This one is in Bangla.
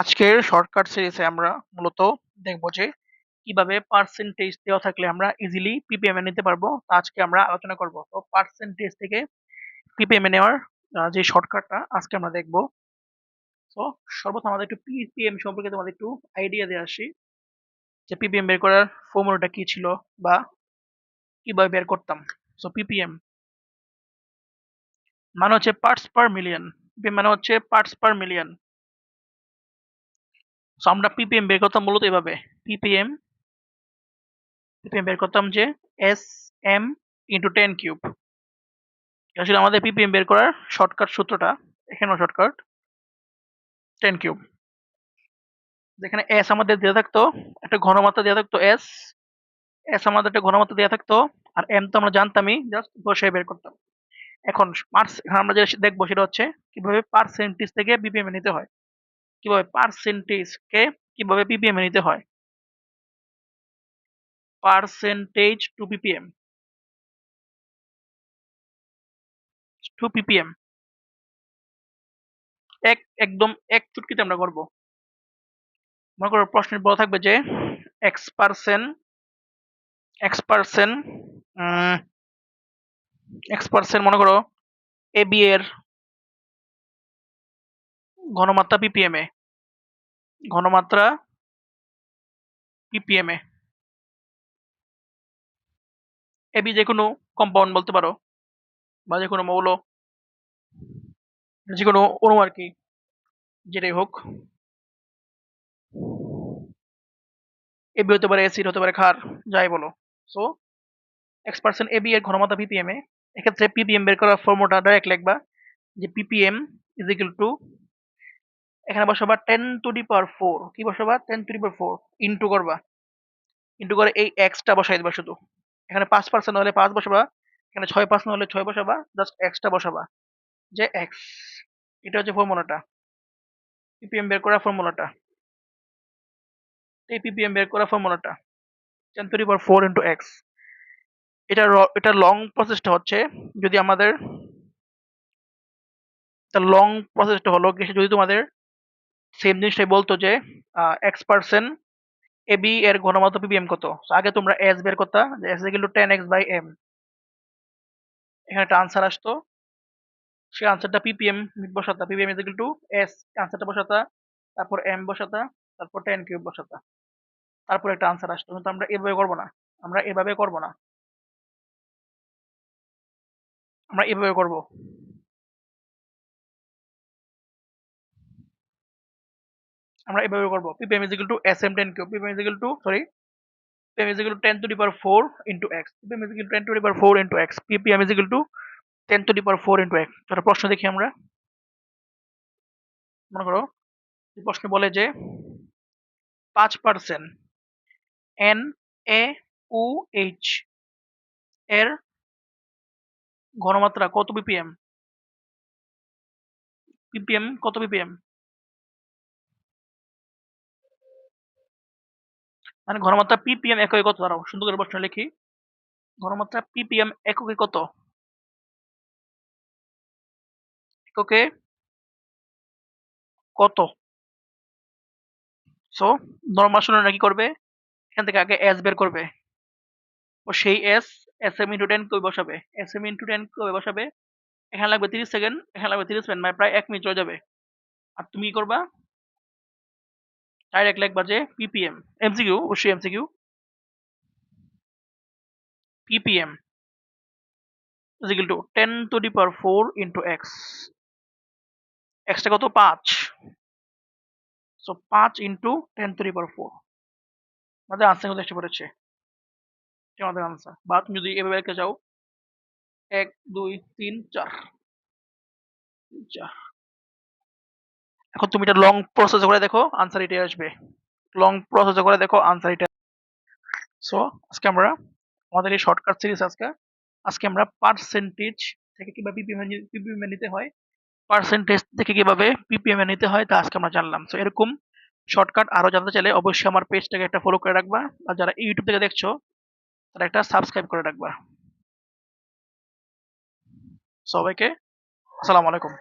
আজকের শর্টকাট সিরিজে আমরা মূলত দেখব যে কিভাবে পার্সেন্টেজ দেওয়া থাকলে আমরা ইজিলি পিপিএম এ নিতে পারবো। তা আজকে আমরা আলোচনা করব। তো পার্সেন্টেজ থেকে পিপিএম এ নেওয়ার যে শর্টকাটটা আজকে আমরা দেখব। তো সর্বপ্রথম আমাদের একটু পিপিএম সম্পর্কে তোমাদের একটু আইডিয়া দিয়ে আসি যে পিপিএম বের করার ফর্মুলাটা কি ছিল বা কিভাবে বের করতাম। সো পিপিএম মানে হচ্ছে পার্টস পার মিলিয়ন। পিপিএম মানে হচ্ছে পার্টস পার মিলিয়ন। সো আমরা পিপিএম বের করতাম মূলত এভাবে। পিপিএম পিপিএম বের করতাম যে এস এম ইন্টু 10 কিউব। আসলে আমাদের পিপিএম বের করার শর্টকাট সূত্রটা এখানেও শর্টকাট 10 কিউব। যেখানে এস আমাদের দেওয়া থাকতো একটা ঘনমাত্রা দেওয়া থাকতো এস এস আমাদের একটা ঘনমাত্রা দেওয়া থাকতো আর এম তো আমরা জানতামই, জাস্ট বসে বের করতাম। এখন এখন আমরা যেটা দেখবো সেটা হচ্ছে কিভাবে পার্সেন্টেজ থেকে বিপিএম এ নিতে হয়। কিভাবে পার্সেন্টেজ কে কিভাবে পিপিএম এ নিতে হয়। Percentage to PPM to PPM একদম এক চুটকিতে আমরা করব। মনে করো প্রশ্নের বলা থাকবে যে x percent x percent x percent মনে করো এ বি এর ঘনমাত্রা পিপিএম এ ঘনমাত্রা পিপিএম এ এ বি যে কোনো কম্পাউন্ড বলতে পারো বা যে কোনো মৌল, যে কোনো অণু আর কি, যেটাই হোক। এ বি হতে পারে অ্যাসিড, হতে পারে ক্ষার, যাই বলো। So x percent A B এর ঘনমাত্রা পিপিএম এ। এক্ষেত্রে পিপিএম বের করার ফর্মুলাটা ডাইরেক্ট লিখবা যে পিপিএম ইজ ইকুয়াল টু, এখানে বসাবা 10⁴। কি বসাবা? 10⁴ ইন্টু করবা, ইন্টু করে এই এক্সটা বসাই দিবা শুধু। এখানে 5% হলে 5 বসাবা, এখানে 6 হলে 6 বসাবা, জাস্ট এক্সটা বসাবা যে এক্স। এটা হচ্ছে ফর্মুলাটা, পিপিএম বের করার ফর্মুলাটা। এই পিপিএম বের করার ফর্মুলাটা 10⁴ ইন্টু এক্স। এটা লং প্রসেসটা হচ্ছে, যদি আমাদের লং প্রসেসটা হলো যদি তোমাদের সেম জিনিসটাই বলতো যে এক্স পার্সেন্ট এ বি এর ঘনমাত্রা পিপিএম কত। আগে তোমরা এস বের করতা যে এস ইকুয়াল টু 10x/m। এখানে একটা আনসার আসতো, সেই আনসারটা পিপিএম বসাতা, PPM is equal to S, আনসারটা বসাতা, তারপর এম বসাতা, তারপর 10 কিউব বসাতা, তারপর একটা আনসার আসতো। কিন্তু আমরা এভাবে করব না, আমরা এভাবে করব না, আমরা এভাবে করব। আমরা এভাবে করব PPM is equal to S M 10 cube, PPM is equal to sorry PPM is equal to 10⁴ into x, PPM is equal to 10⁴ into x, PPM is equal to 10⁴ into x. তাহলে প্রশ্ন দেখি আমরা। মনে করো প্রশ্ন বলে যে 5% NaOH এর ঘনমাত্রা কত পিপিএম? পিপিএম কত পিপিএম? মানে ঘনমাত্রা পিপিএম এককে কত? দাঁড়াও সুন্দর করে প্রশ্ন লিখি। ঘনমাত্রা পিপিএম এককে কত? এককে কত? সো নরমাল শূন্য কি করবে? এখান থেকে আগে এস বের করবে, ও সেই এস এস এম ইন্টু 10 কই বসাবে, এস এম ইন্টু 10 কই বসাবে। এখানে লাগবে 30 সেকেন্ড, এখানে লাগবে 30 সেকেন্ড, মানে প্রায় 1 মিনিট চলে যাবে। আর তুমি কি করবা? ডাইরেক্ট লিখবা যে পিপিএম, এমসিকিউ, অবশ্যই MCQ, PPM is equal to 10⁴ into x। Extra কত? 5। So 5 into 10⁴। আমাদের আনসার কিন্তু এসে পড়েছে, এটা আমাদের আনসার। বা তুমি যদি এভাবে লিখতে চাও 1 2 3 4 4। এখন তুমি এটা লং প্রসেস করে দেখো, আনসার এটাই আসবে। লং প্রসেস করে দেখো, আনসার এটা। সো আজকে আমরা আমাদের এই শর্টকাট সিরিজ আজকে আমরা পার্সেন্টেজ থেকে কিভাবে পিপিএম এ নিতে হয়, পার্সেন্টেজ থেকে কিভাবে পিপিএম এ নিতে হয় তা আজকে আমরা জানলাম। সো এরকম শর্টকাট আরো জানতে চাইলে অবশ্যই আমার পেজটাকে একটা ফলো করে রাখবা, আর যারা ইউটিউব থেকে দেখছো তারা একটা সাবস্ক্রাইব করে রাখবা। সবাইকে আসসালামু আলাইকুম।